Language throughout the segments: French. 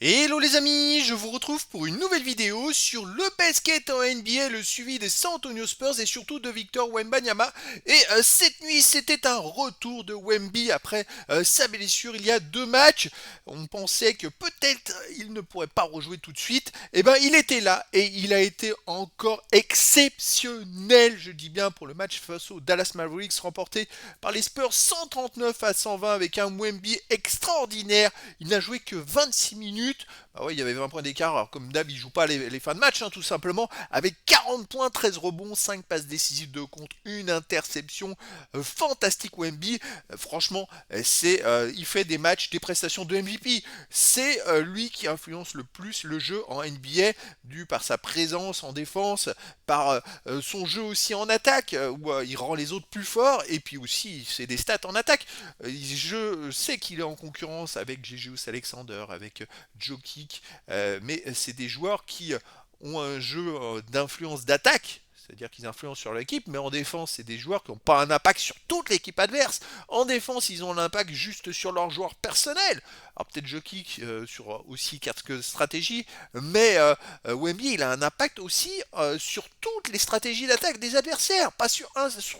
Hello les amis, je vous retrouve pour une nouvelle vidéo sur le basket en NBA, le suivi des San Antonio Spurs et surtout de Victor Wembanyama. Et cette nuit, c'était un retour de Wemby après sa blessure il y a 2 matchs. On pensait que peut-être il ne pourrait pas rejouer tout de suite. Et ben il était là et il a été encore exceptionnel, je dis bien, pour le match face aux Dallas Mavericks remporté par les Spurs 139-120 avec un Wemby extraordinaire. Il n'a joué que 26 minutes. Ah ouais, il y avait 20 points d'écart. Alors, comme d'hab, il joue pas les fins de match, hein, tout simplement. Avec 40 points, 13 rebonds, 5 passes décisives, 2 contre, une interception. Fantastique Wemby. Franchement, il fait des matchs, des prestations de MVP. C'est lui qui influence le plus le jeu en NBA, dû par sa présence en défense, par son jeu aussi en attaque, où il rend les autres plus forts, et puis aussi, c'est des stats en attaque. Je sais qu'il est en concurrence avec Gegeus Alexander, avec Joe Kick, mais c'est des joueurs qui ont un jeu d'influence d'attaque. C'est-à-dire qu'ils influencent sur l'équipe, mais en défense, c'est des joueurs qui n'ont pas un impact sur toute l'équipe adverse. En défense, ils ont l'impact juste sur leurs joueurs personnels. Alors peut-être Jokic sur aussi quelques stratégies, mais Wemby, il a un impact aussi sur toutes les stratégies d'attaque des adversaires. Pas sur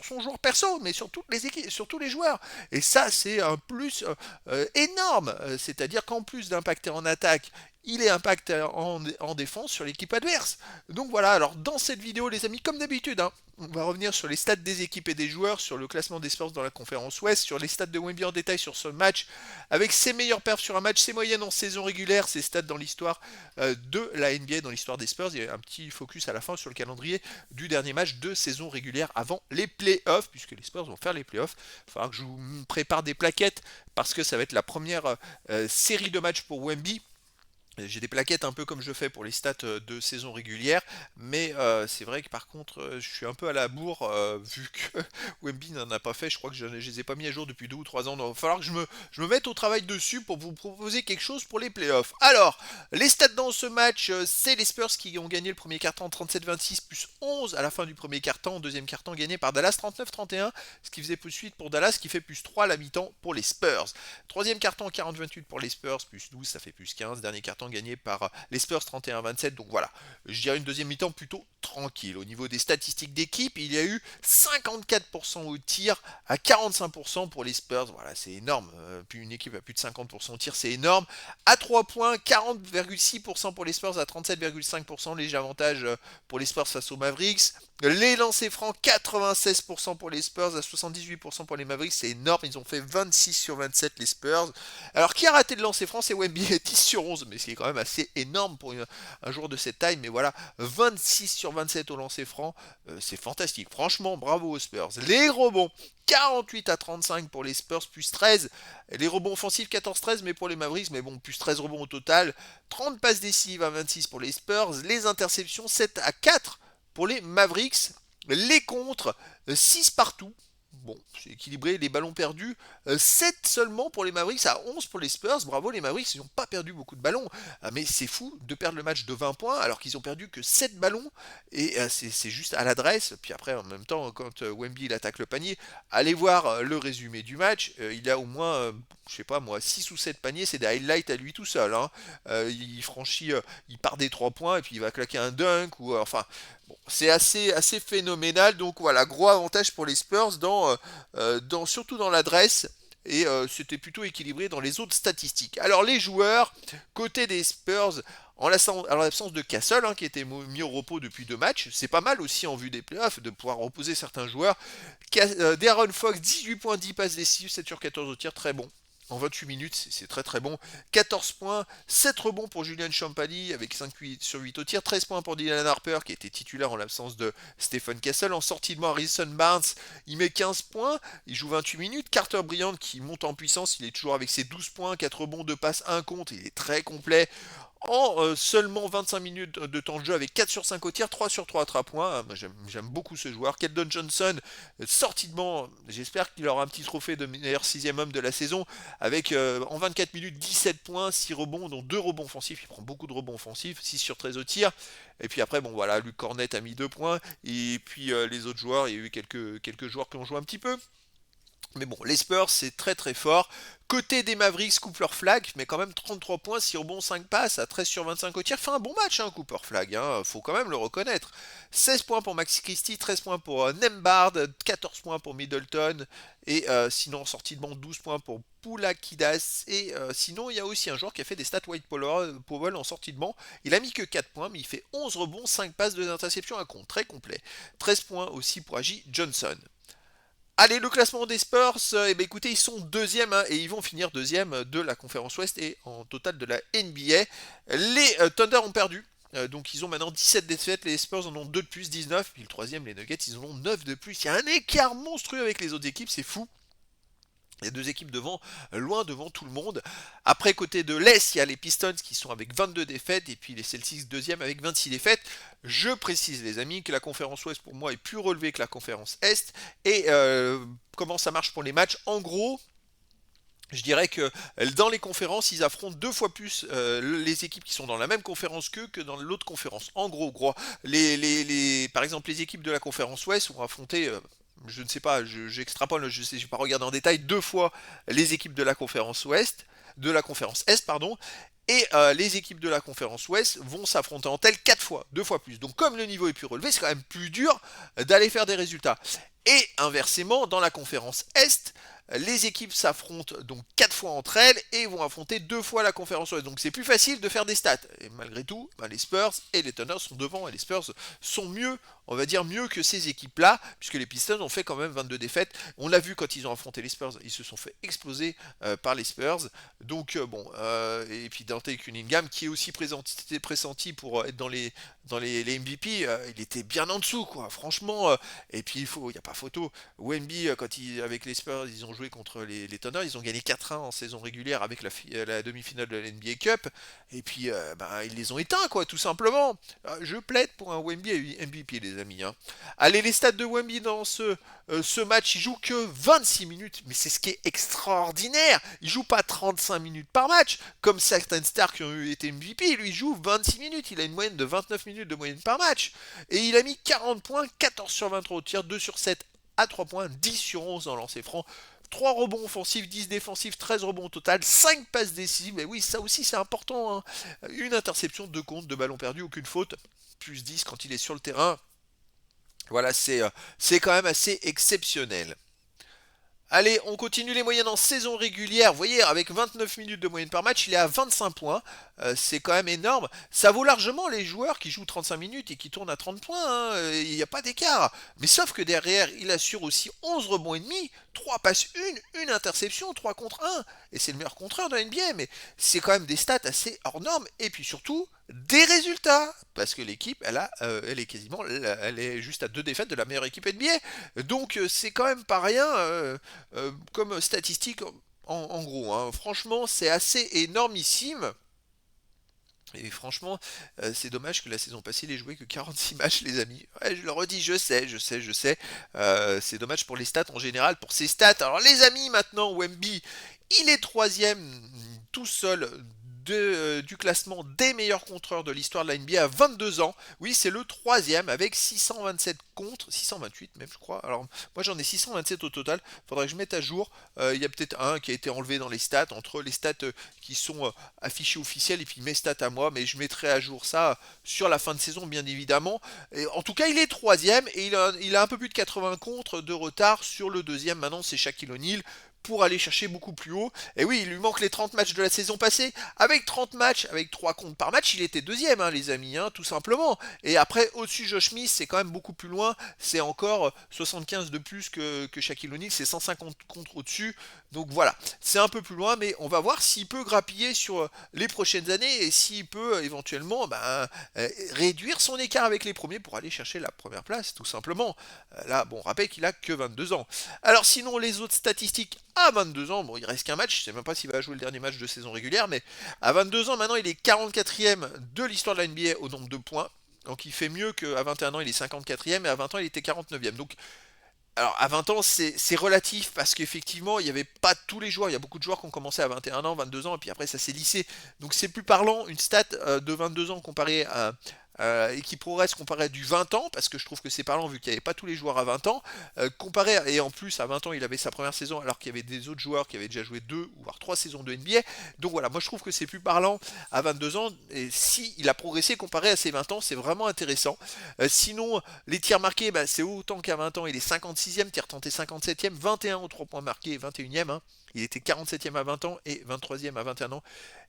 son joueur perso, mais sur toutes les équipes, sur tous les joueurs. Et ça, c'est un plus énorme. C'est-à-dire qu'en plus d'impacter en attaque, il est impacté en défense sur l'équipe adverse. Donc voilà, alors dans cette vidéo les amis, comme d'habitude, hein, on va revenir sur les stats des équipes et des joueurs, sur le classement des Spurs dans la conférence Ouest, sur les stats de Wemby en détail sur ce match, avec ses meilleurs perfs sur un match, ses moyennes en saison régulière, ses stats dans l'histoire de la NBA, dans l'histoire des Spurs. Il y a un petit focus à la fin sur le calendrier du dernier match de saison régulière avant les playoffs, puisque les Spurs vont faire les playoffs. Il faudra que je vous prépare des plaquettes, parce que ça va être la première série de matchs pour Wemby. J'ai des plaquettes un peu comme je fais pour les stats de saison régulière, mais c'est vrai que par contre, je suis un peu à la bourre vu que Wemby n'en a pas fait. Je crois que je ne les ai pas mis à jour depuis 2 ou 3 ans. Donc il va falloir que je me mette au travail dessus pour vous proposer quelque chose pour les playoffs. Alors, les stats dans ce match, c'est les Spurs qui ont gagné le premier quart-temps 37-26 plus 11 à la fin du premier quart-temps. Deuxième quart-temps gagné par Dallas 39-31, ce qui faisait plus 8 pour Dallas, qui fait plus 3 à la mi-temps pour les Spurs. Troisième carton 40-28 pour les Spurs, plus 12, ça fait plus 15. Dernier carton gagné par les Spurs 31-27. Donc voilà, je dirais une deuxième mi-temps plutôt tranquille. Au niveau des statistiques d'équipe, il y a eu 54% au tir à 45% pour les Spurs. Voilà, c'est énorme. Puis une équipe à plus de 50% au tir, c'est énorme. À 3 points, 40,6% pour les Spurs à 37,5%. Léger avantage pour les Spurs face aux Mavericks. Les lancers francs, 96% pour les Spurs, à 78% pour les Mavericks, c'est énorme. Ils ont fait 26 sur 27 les Spurs. Alors qui a raté de lancer franc, c'est Wemby, 10 sur 11, mais c'est quand même assez énorme pour un joueur de cette taille. Mais voilà, 26 sur 27 au lancer franc, c'est fantastique. Franchement, bravo aux Spurs. Les rebonds, 48 à 35 pour les Spurs, plus 13. Les rebonds offensifs, 14-13, mais pour les Mavericks, mais bon, plus 13 rebonds au total. 30 passes décisives à 26 pour les Spurs. Les interceptions, 7 à 4 pour les Mavericks. Les contres, 6 partout. Bon, c'est équilibré. Les ballons perdus, 7 seulement pour les Mavericks à 11 pour les Spurs. Bravo les Mavericks, ils n'ont pas perdu beaucoup de ballons. Mais c'est fou de perdre le match de 20 points alors qu'ils ont perdu que 7 ballons. Et c'est juste à l'adresse. Puis après, en même temps, quand Wemby il attaque le panier, allez voir le résumé du match. Il a au moins, je sais pas moi, 6 ou 7 paniers. C'est des highlights à lui tout seul, hein. Il franchit, il part des 3 points et puis il va claquer un dunk. Ou enfin, bon, c'est assez phénoménal. Donc voilà, gros avantage pour les Spurs surtout dans l'adresse. Et c'était plutôt équilibré dans les autres statistiques. Alors les joueurs, côté des Spurs, en l'absence de Castle, hein, qui était mis au repos depuis 2 matchs, c'est pas mal aussi en vue des playoffs de pouvoir reposer certains joueurs. Darren Fox, 18 points, 10 passes décisives, 7 sur 14 au tir, très bon. En 28 minutes, c'est très très bon. 14 points, 7 rebonds pour Julian Champagny avec 5 sur 8 au tir. 13 points pour Dylan Harper qui était titulaire en l'absence de Stephen Castle. En sortie de banc, Harrison Barnes, il met 15 points, il joue 28 minutes. Carter Bryant qui monte en puissance, il est toujours avec ses 12 points, 4 rebonds, 2 passes, 1 contre, il est très complet. En seulement 25 minutes de temps de jeu avec 4 sur 5 au tir, 3 sur 3 à 3 points. Moi, j'aime beaucoup ce joueur. Keldon Johnson, sorti de banc, j'espère qu'il aura un petit trophée de meilleur sixième homme de la saison avec en 24 minutes 17 points, 6 rebonds, dont 2 rebonds offensifs. Il prend beaucoup de rebonds offensifs, 6 sur 13 au tir. Et puis après, bon voilà, Luc Cornette a mis 2 points. Et puis les autres joueurs, il y a eu quelques joueurs qui ont joué un petit peu. Mais bon, les Spurs, c'est très très fort. Côté des Mavericks, Cooper Flag, mais quand même 33 points, 6 rebonds, 5 passes, à 13 sur 25 au tir. Fait un bon match, hein, Cooper Flag, hein, faut quand même le reconnaître. 16 points pour Maxi Christie, 13 points pour Nembhard, 14 points pour Middleton, et sinon en sortie de banc, 12 points pour Poulakidas. Et sinon, il y a aussi un joueur qui a fait des stats White Powell en sortie de banc. Il a mis que 4 points, mais il fait 11 rebonds, 5 passes, 2 interceptions, un compte très complet. 13 points aussi pour Agi Johnson. Allez, le classement des Spurs, eh ben, écoutez, ils sont deuxième hein, et ils vont finir deuxième de la conférence Ouest et en total de la NBA. Les Thunder ont perdu. Donc ils ont maintenant 17 défaites, les Spurs en ont 2 de plus, 19. Puis le troisième, les Nuggets, ils en ont 9 de plus. Il y a un écart monstrueux avec les autres équipes, c'est fou. Il y a deux équipes devant, loin devant tout le monde. Après, côté de l'Est, il y a les Pistons qui sont avec 22 défaites et puis les Celtics deuxième avec 26 défaites. Je précise, les amis, que la conférence Ouest pour moi est plus relevée que la conférence Est. Et comment ça marche pour les matchs? En gros, je dirais que dans les conférences, ils affrontent deux fois plus les équipes qui sont dans la même conférence qu'eux que dans l'autre conférence. En gros, par exemple, les équipes de la conférence Ouest vont affronter, je ne sais pas, j'extrapole, je ne vais pas regarder en détail, deux fois les équipes de la conférence Ouest, de la conférence Est, pardon, et les équipes de la conférence Ouest vont s'affronter en tel quatre fois, deux fois plus. Donc comme le niveau est plus relevé, c'est quand même plus dur d'aller faire des résultats. Et inversement, dans la conférence Est, les équipes s'affrontent donc 4 fois entre elles et vont affronter 2 fois la conférence Ouest. Donc c'est plus facile de faire des stats. Et malgré tout, les Spurs et les Thunder sont devant et les Spurs sont mieux, on va dire mieux que ces équipes-là, puisque les Pistons ont fait quand même 22 défaites. On l'a vu quand ils ont affronté les Spurs, ils se sont fait exploser par les Spurs. Donc et puis Dante Cunningham qui est aussi pressenti pour être dans les MVP, il était bien en dessous quoi. Franchement, et puis il n'y a pas photo. Wemby, avec les Spurs, ils ont joué contre les Thunder, ils ont gagné 4-1 en saison régulière avec la demi-finale de la NBA Cup, et puis ils les ont éteints, quoi, tout simplement. Je plaide pour un Wemby MVP, les amis. Hein. Allez, les stats de Wemby dans ce match, il joue que 26 minutes, mais c'est ce qui est extraordinaire. Il joue pas 35 minutes par match, comme certaines stars qui ont été MVP, lui il joue 26 minutes, il a une moyenne de 29 minutes de moyenne par match, et il a mis 40 points, 14 sur 23 au tir, 2 sur 7 à 3 points, 10 sur 11 en lancer franc, 3 rebonds offensifs, 10 défensifs, 13 rebonds au total, 5 passes décisives, mais oui, ça aussi c'est important, hein. Une interception, 2 comptes, 2 ballons perdus, aucune faute, plus 10 quand il est sur le terrain. Voilà, c'est quand même assez exceptionnel. Allez, on continue les moyennes en saison régulière. Vous voyez, avec 29 minutes de moyenne par match, il est à 25 points. C'est quand même énorme. Ça vaut largement les joueurs qui jouent 35 minutes et qui tournent à 30 points. Hein. Il n'y a pas d'écart. Mais sauf que derrière, il assure aussi 11 rebonds et demi, 3 passes une interception, 3 contre 1. Et c'est le meilleur contreur de la NBA. Mais c'est quand même des stats assez hors normes. Et puis surtout, des résultats. Parce que l'équipe, elle est quasiment, elle est juste à 2 défaites de la meilleure équipe NBA. Donc c'est quand même pas rien. Comme statistique en gros. Hein. Franchement, c'est assez énormissime. Et franchement, c'est dommage que la saison passée, il ait joué que 46 matchs, les amis. Ouais, je le redis, je sais. C'est dommage pour les stats en général, pour ses stats. Alors, les amis, maintenant, Wemby, il est troisième tout seul du classement des meilleurs contreurs de l'histoire de la NBA à 22 ans. Oui, c'est le troisième avec 627 contre, 628 même, je crois. Alors, moi, j'en ai 627 au total. Faudrait que je mette à jour. Il y a peut-être un qui a été enlevé dans les stats, entre les stats qui sont affichés officiels et puis mes stats à moi. Mais je mettrai à jour ça sur la fin de saison, bien évidemment. Et, en tout cas, il est troisième et il a un peu plus de 80 contre de retard sur le deuxième. Maintenant, c'est Shaquille O'Neal pour aller chercher beaucoup plus haut. Et oui, il lui manque les 30 matchs de la saison passée. Avec 30 matchs, avec 3 comptes par match, il était deuxième, hein, les amis, hein, tout simplement. Et après, au-dessus, Josh Smith, c'est quand même beaucoup plus loin. C'est encore 75 de plus que Shaquille O'Neal. C'est 150 contre au-dessus. Donc voilà, c'est un peu plus loin, mais on va voir s'il peut grappiller sur les prochaines années et s'il peut éventuellement réduire son écart avec les premiers pour aller chercher la première place, tout simplement. Là, bon, on rappelle qu'il a que 22 ans. Alors sinon, les autres statistiques à 22 ans, bon, il reste qu'un match, je sais même pas s'il va jouer le dernier match de saison régulière, mais à 22 ans, maintenant, il est 44e de l'histoire de la NBA au nombre de points. Donc il fait mieux qu'à 21 ans, il est 54e, et à 20 ans, il était 49e. Donc alors à 20 ans c'est relatif parce qu'effectivement il n'y avait pas tous les joueurs, il y a beaucoup de joueurs qui ont commencé à 21 ans, 22 ans et puis après ça s'est lissé. Donc c'est plus parlant une stat de 22 ans comparé et qui progresse comparé à du 20 ans, parce que je trouve que c'est parlant vu qu'il n'y avait pas tous les joueurs à 20 ans, et en plus à 20 ans il avait sa première saison alors qu'il y avait des autres joueurs qui avaient déjà joué 2 ou voire 3 saisons de NBA. Donc voilà, moi je trouve que c'est plus parlant à 22 ans, et si il a progressé comparé à ses 20 ans, c'est vraiment intéressant. Sinon, les tirs marqués, bah, c'est autant qu'à 20 ans, il est 56e, tir tenté 57e, 21 aux 3 points marqués et 21e. Hein. Il était 47e à 20 ans et 23e à 21 ans.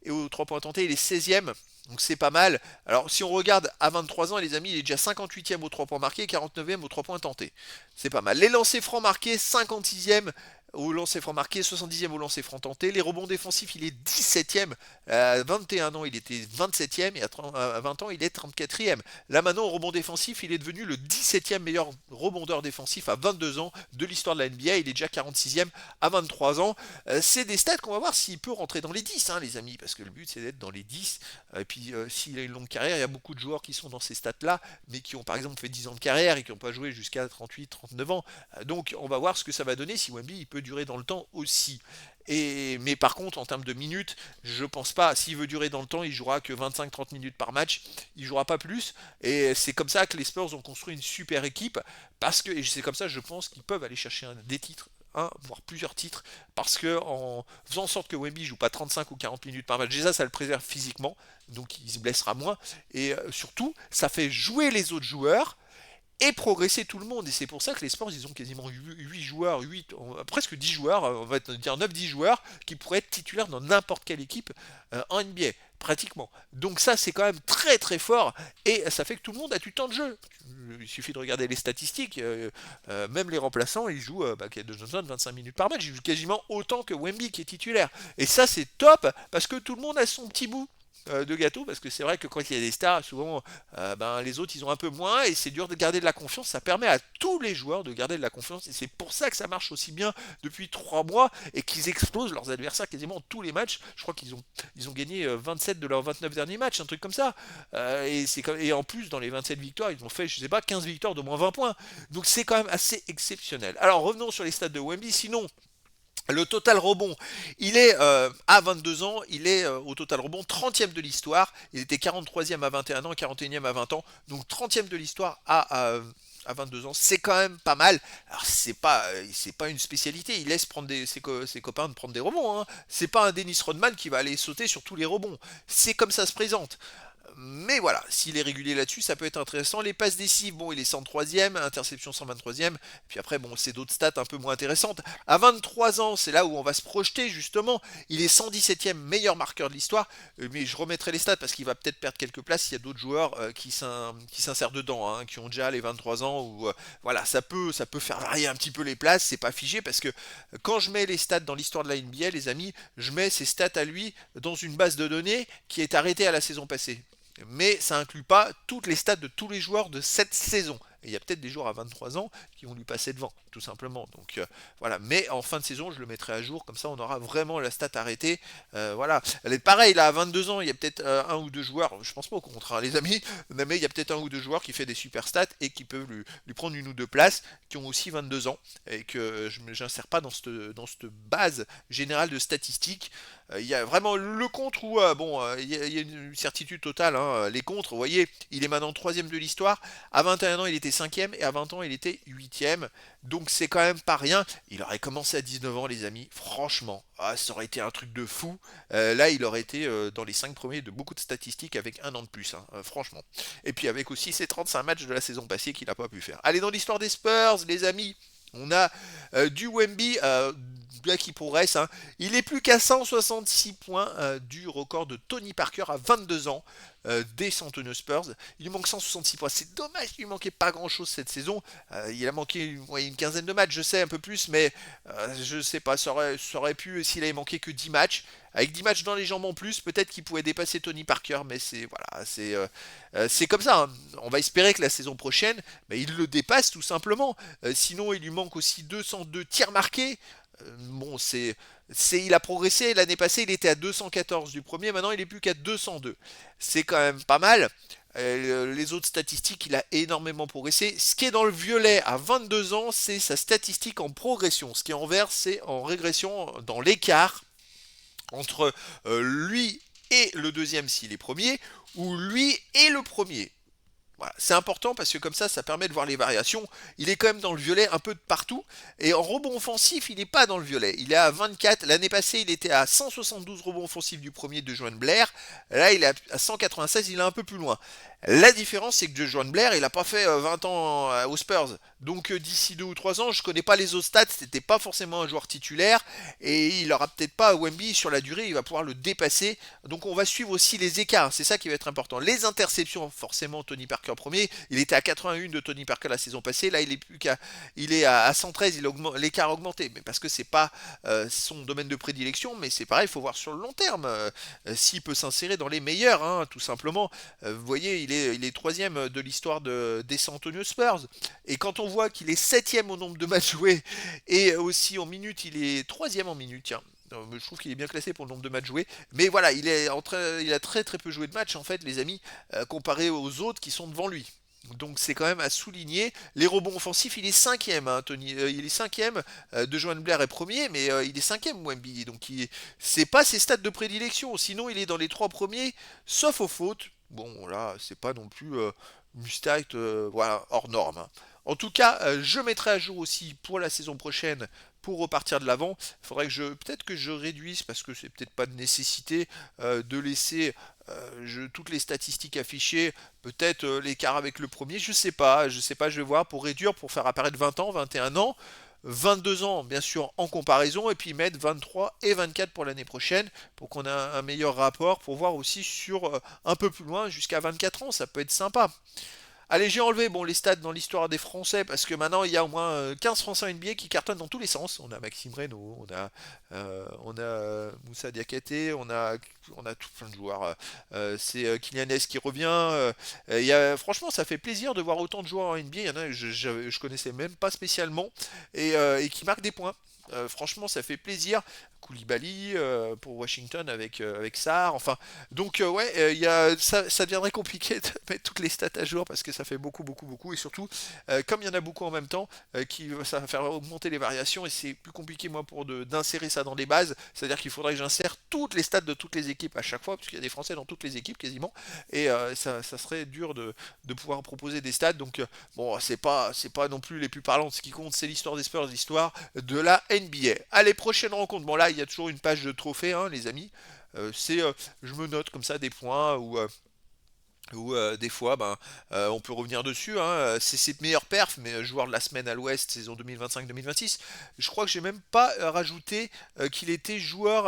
Et aux 3 points tentés, il est 16e. Donc c'est pas mal. Alors si on regarde à 23 ans, les amis, il est déjà 58e aux 3 points marqués et 49e aux 3 points tentés. C'est pas mal. Les lancers francs marqués, 56e au lancer franc marqué, 70e au lancer franc tenté. Les rebonds défensifs, il est 17e. À 21 ans, il était 27e et à 20 ans, il est 34e. Là maintenant, au rebond défensif, il est devenu le 17e meilleur rebondeur défensif à 22 ans de l'histoire de la NBA. Il est déjà 46e à 23 ans. C'est des stats qu'on va voir s'il peut rentrer dans les 10, hein, les amis, parce que le but c'est d'être dans les 10. Et puis s'il a une longue carrière, il y a beaucoup de joueurs qui sont dans ces stats-là, mais qui ont par exemple fait 10 ans de carrière et qui n'ont pas joué jusqu'à 38, 39 ans. Donc on va voir ce que ça va donner si Wemby il peut durer dans le temps aussi. Mais par contre, en termes de minutes, je pense pas. S'il veut durer dans le temps, il jouera que 25-30 minutes par match. Il jouera pas plus. Et c'est comme ça que les Spurs ont construit une super équipe. Parce que, et c'est comme ça, je pense qu'ils peuvent aller chercher des titres. Un, voire plusieurs titres, parce que en faisant en sorte que Wemby joue pas 35 ou 40 minutes par match, déjà ça le préserve physiquement, donc il se blessera moins, et surtout ça fait jouer les autres joueurs, et progresser tout le monde. Et c'est pour ça que les Spurs, ils ont quasiment 8 joueurs, presque 10 joueurs, on va dire 9-10 joueurs, qui pourraient être titulaires dans n'importe quelle équipe en NBA, pratiquement. Donc ça, c'est quand même très très fort, et ça fait que tout le monde a du temps de jeu. Il suffit de regarder les statistiques, même les remplaçants, ils jouent, de Johnson 25 minutes par match, ils jouent quasiment autant que Wemby qui est titulaire. Et ça, c'est top, parce que tout le monde a son petit bout de gâteau, parce que c'est vrai que quand il y a des stars, souvent les autres ils ont un peu moins, et c'est dur de garder de la confiance. Ça permet à tous les joueurs de garder de la confiance, et c'est pour ça que ça marche aussi bien depuis 3 mois et qu'ils explosent leurs adversaires quasiment tous les matchs. Je crois qu'ils ont gagné 27 de leurs 29 derniers matchs, un truc comme ça. Et en plus, dans les 27 victoires, ils ont fait, je sais pas, 15 victoires de moins 20 points. Donc c'est quand même assez exceptionnel. Alors revenons sur les stats de Wemby. Sinon, le total rebond, il est à 22 ans, il est au total rebond 30e de l'histoire. Il était 43e à 21 ans, 41e à 20 ans. Donc 30e de l'histoire à 22 ans, c'est quand même pas mal. Alors c'est pas une spécialité, il laisse prendre ses copains de prendre des rebonds. Hein. C'est pas un Dennis Rodman qui va aller sauter sur tous les rebonds. C'est comme ça se présente. Mais voilà, s'il est régulier là-dessus, ça peut être intéressant. Les passes décisives, bon, il est 103e, interception 123e. Puis après, bon, c'est d'autres stats un peu moins intéressantes. À 23 ans, c'est là où on va se projeter, justement. Il est 117e meilleur marqueur de l'histoire. Mais je remettrai les stats parce qu'il va peut-être perdre quelques places s'il y a d'autres joueurs qui s'insèrent dedans, hein, qui ont déjà les 23 ans. Ou voilà, ça peut faire varier un petit peu les places. C'est pas figé parce que quand je mets les stats dans l'histoire de la NBA, les amis, je mets ces stats à lui dans une base de données qui est arrêtée à la saison passée, mais ça inclut pas toutes les stats de tous les joueurs de cette saison. Et il y a peut-être des joueurs à 23 ans qui vont lui passer devant, tout simplement. Donc voilà, mais en fin de saison, je le mettrai à jour, comme ça on aura vraiment la stat arrêtée. Voilà, elle est pareil, là à 22 ans, il y a peut-être un ou deux joueurs, je pense pas au contre, hein, les amis, mais il y a peut-être un ou deux joueurs qui fait des super stats et qui peuvent lui prendre une ou deux places, qui ont aussi 22 ans, et que je n'insère pas dans cette base générale de statistiques. Il y a vraiment le contre où, il y a une certitude totale, hein, les contres, vous voyez, il est maintenant 3e de l'histoire, à 21 ans il était 5e, et à 20 ans il était 8e, donc c'est quand même pas rien. Il aurait commencé à 19 ans, les amis, franchement, ça aurait été un truc de fou. Là il aurait été dans les 5 premiers de beaucoup de statistiques avec un an de plus, hein, franchement. Et puis avec aussi ses 35 matchs de la saison passée qu'il n'a pas pu faire. Allez, dans l'histoire des Spurs, les amis, on a du Wemby là qui progresse. Hein. Il est plus qu'à 166 points du record de Tony Parker à 22 ans des San Antonio Spurs. Il lui manque 166 points. C'est dommage qu'il lui manquait pas grand chose cette saison. Il a manqué une quinzaine de matchs, je sais, un peu plus, mais je sais pas, ça aurait pu, s'il avait manqué que 10 matchs. Avec 10 matchs dans les jambes en plus, peut-être qu'il pouvait dépasser Tony Parker, mais c'est comme ça. Hein. On va espérer que la saison prochaine, il le dépasse tout simplement. Sinon, il lui manque aussi 202 tirs marqués. Bon, il a progressé. L'année passée, il était à 214 du premier. Maintenant, il est plus qu'à 202. C'est quand même pas mal. Les autres statistiques, il a énormément progressé. Ce qui est dans le violet à 22 ans, c'est sa statistique en progression. Ce qui est en vert, c'est en régression dans l'écart entre lui et le deuxième s'il est premier, ou lui et le premier. Voilà, c'est important parce que comme ça permet de voir les variations. Il est quand même dans le violet un peu de partout. Et en rebond offensif, il n'est pas dans le violet. Il est à 24. L'année passée, il était à 172 rebonds offensifs du premier de Joan Blair. Là, il est à 196, il est un peu plus loin. La différence, c'est que Joan Blair, il n'a pas fait 20 ans aux Spurs. Donc d'ici 2 ou 3 ans, je ne connais pas les autres stats. C'était pas forcément un joueur titulaire. Et il n'aura peut-être pas Wemby sur la durée. Il va pouvoir le dépasser. Donc on va suivre aussi les écarts. C'est ça qui va être important. Les interceptions, forcément, Tony Parker premier. Il était à 81 de Tony Parker la saison passée. Là, il est à 113. L'écart a augmenté. Mais parce que c'est pas son domaine de prédilection. Mais c'est pareil, il faut voir sur le long terme s'il peut s'insérer dans les meilleurs, hein, tout simplement. Vous voyez, il est troisième de l'histoire des San Antonio Spurs. Et quand on voit qu'il est septième au nombre de matchs joués et aussi en minutes, il est troisième en minutes. Tiens. Je trouve qu'il est bien classé pour le nombre de matchs joués. Mais voilà, il a très très peu joué de matchs en fait, les amis, comparé aux autres qui sont devant lui. Donc c'est quand même à souligner. Les rebonds offensifs, il est cinquième, hein, Tony. Il est cinquième. De Joan Blair est premier, mais il est cinquième, Wemby. Donc c'est pas ses stats de prédilection. Sinon, il est dans les trois premiers, sauf aux fautes. Bon, là, c'est pas non plus Mustang, voilà, hors norme, hein. En tout cas, je mettrai à jour aussi pour la saison prochaine pour repartir de l'avant. Il faudrait que peut-être que je réduise parce que c'est peut-être pas de nécessité de laisser toutes les statistiques affichées, peut-être l'écart avec le premier, je sais pas, je vais voir pour réduire, pour faire apparaître 20 ans, 21 ans. 22 ans, bien sûr, en comparaison, et puis mettre 23 et 24 pour l'année prochaine, pour qu'on ait un meilleur rapport, pour voir aussi sur un peu plus loin, jusqu'à 24 ans, ça peut être sympa. Allez, j'ai enlevé les stats dans l'histoire des Français parce que maintenant il y a au moins 15 Français en NBA qui cartonnent dans tous les sens. On a Maxime Reynaud, on a Moussa Diakhaté, on a tout plein de joueurs. C'est Kylian S qui revient. Franchement, ça fait plaisir de voir autant de joueurs en NBA. Il y en a que je connaissais même pas spécialement et qui marquent des points. Franchement, ça fait plaisir. Koulibaly pour Washington avec Sarr. Enfin, donc ouais, ça deviendrait compliqué de mettre toutes les stats à jour parce que ça fait beaucoup, beaucoup, beaucoup. Et surtout, comme il y en a beaucoup en même temps, ça va faire augmenter les variations et c'est plus compliqué moi d'insérer ça dans des bases. C'est-à-dire qu'il faudrait que j'insère toutes les stats de toutes les équipes à chaque fois, parce qu'il y a des Français dans toutes les équipes quasiment. Et ça serait dur de pouvoir proposer des stats. Donc bon, c'est pas non plus les plus parlantes. Ce qui compte, c'est l'histoire des Spurs, l'histoire de la NBA. Allez, prochaine rencontre. Bon là, il y a toujours une page de trophées, hein, les amis. Je me note comme ça des points où des fois on peut revenir dessus, hein. C'est ses meilleurs perfs, mais joueur de la semaine à l'Ouest, saison 2025-2026. Je crois que j'ai même pas rajouté qu'il était joueur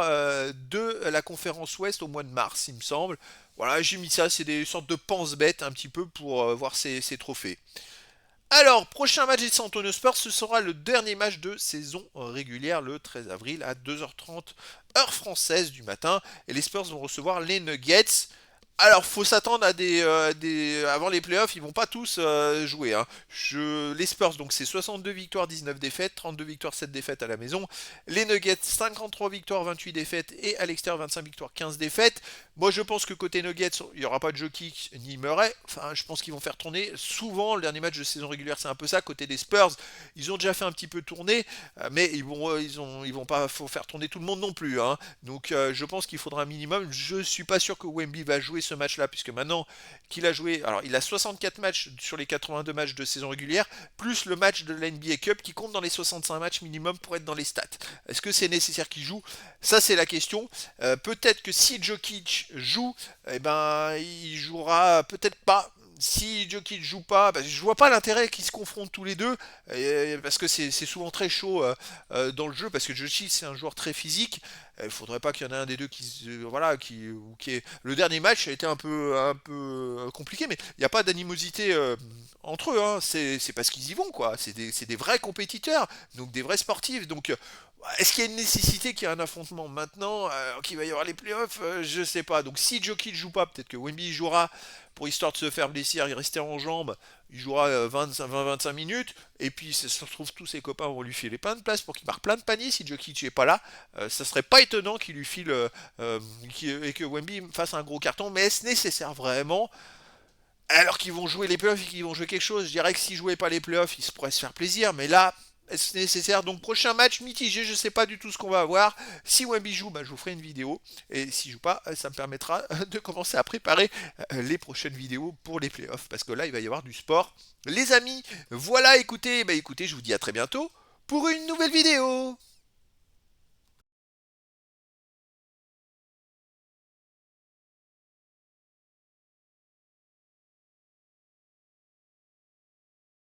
de la conférence Ouest au mois de mars, il me semble. Voilà, j'ai mis ça, c'est des sortes de pense-bêtes un petit peu pour voir ces trophées. Alors, prochain match des San Antonio Spurs, ce sera le dernier match de saison régulière le 13 avril à 2h30 heure française du matin. Et les Spurs vont recevoir les Nuggets. Alors, faut s'attendre à avant les playoffs, ils vont pas tous jouer, hein. Les Spurs, donc c'est 62 victoires, 19 défaites, 32 victoires, 7 défaites à la maison. Les Nuggets, 53 victoires, 28 défaites et à l'extérieur 25 victoires, 15 défaites. Moi, je pense que côté Nuggets, il n'y aura pas de Jokic ni Murray. Enfin, je pense qu'ils vont faire tourner. Souvent, le dernier match de saison régulière, c'est un peu ça. Côté des Spurs, ils ont déjà fait un petit peu tourner, mais ils vont pas faire tourner tout le monde non plus, hein. Donc, je pense qu'il faudra un minimum. Je suis pas sûr que Wemby va jouer ce match-là, puisque maintenant qu'il a joué, alors il a 64 matchs sur les 82 matchs de saison régulière, plus le match de la NBA Cup qui compte dans les 65 matchs minimum pour être dans les stats. Est-ce que c'est nécessaire qu'il joue? Ça, c'est la question. Peut-être que si Jokic joue, eh ben, il jouera peut-être pas. Si Jokic joue pas, je vois pas l'intérêt qu'ils se confrontent tous les deux, parce que c'est souvent très chaud dans le jeu, parce que Jokic c'est un joueur très physique. Il faudrait pas qu'il y en ait un des deux voilà, qui est. Le dernier match a été un peu compliqué, mais il n'y a pas d'animosité entre eux, hein. C'est parce qu'ils y vont, quoi. C'est des vrais compétiteurs, donc des vrais sportifs. Donc est-ce qu'il y a une nécessité qu'il y ait un affrontement maintenant, qu'il va y avoir les playoffs? Je sais pas. Donc si Jokic joue pas, peut-être que Wemby jouera pour histoire de se faire blesser, il rester en jambes. Il jouera 20-25 minutes. Et puis, ça se retrouve, tous ses copains vont lui filer plein de place pour qu'il marque plein de paniers si Jokic n'est pas là. Ça serait pas étonnant qu'il lui file et que Wemby fasse un gros carton. Mais est-ce nécessaire vraiment? Alors qu'ils vont jouer les playoffs et qu'ils vont jouer quelque chose, je dirais que s'ils jouaient pas les playoffs, ils se pourraient se faire plaisir. Mais là, est-ce nécessaire? Donc prochain match mitigé, je ne sais pas du tout ce qu'on va avoir. Si Wemby joue, bah, je vous ferai une vidéo. Et s'il joue pas, ça me permettra de commencer à préparer les prochaines vidéos pour les playoffs. Parce que là, il va y avoir du sport. Les amis, voilà, écoutez, je vous dis à très bientôt pour une nouvelle vidéo.